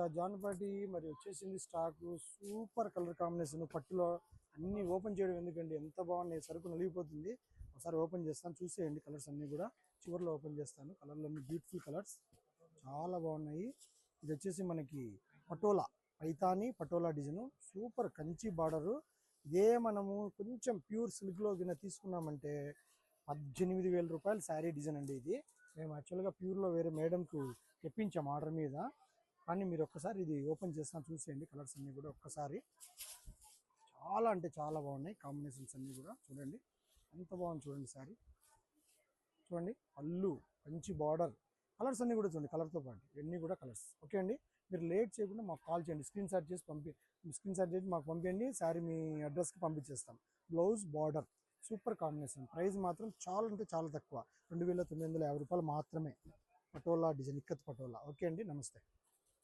జాన్పాటి మరి వచ్చేసింది stock super colour combination పట్టులో అన్ని ఓపెన్ చేయడం ఎందుకండి ఎంత బాగున్నాయి సరుకు నలిగిపోతుంది ఒకసారి ఓపెన్ చేస్తాను చూసేయండి కలర్స్ అన్ని కూడా చివరిలో ఓపెన్ చేస్తాను కలర్లు అన్ని బ్యూటిఫుల్ కలర్స్ చాలా బాగున్నాయి ఇది వచ్చేసి మనకి patola Paithani patola design super Kanchi border ఇదే మనము కొంచెం ప్యూర్ సిల్క్లో గిన తీసుకున్నామంటే 18,000 రూపాయలు శారీ డిజైన్ అండి ఇది మేము యాక్చువల్గా ప్యూర్లో వేరే మేడంకు తెప్పించాం ఆర్డర్ మీద కానీ మీరు ఒక్కసారి ఇది ఓపెన్ చేస్తాను చూసేయండి కలర్స్ అన్నీ కూడా ఒక్కసారి చాలా అంటే చాలా బాగున్నాయి కాంబినేషన్స్ అన్నీ కూడా చూడండి ఎంత బాగుంది చూడండి శారీ చూడండి పళ్ళు మంచి బార్డర్ కలర్స్ అన్నీ కూడా చూడండి కలర్తో పాటు ఇవన్నీ కూడా కలర్స్ ఓకే అండి మీరు లేట్ చేయకుండా మాకు కాల్ చేయండి స్క్రీన్ షాట్ చేసి మాకు పంపించండి శారీ మీ అడ్రస్కి పంపించేస్తాం blouse border super combination price మాత్రం చాలా అంటే చాలా తక్కువ 2,950 రూపాయలు మాత్రమే పటోలా డిజైన్ ఇక్కత్ పటోలా ఓకే అండి నమస్తే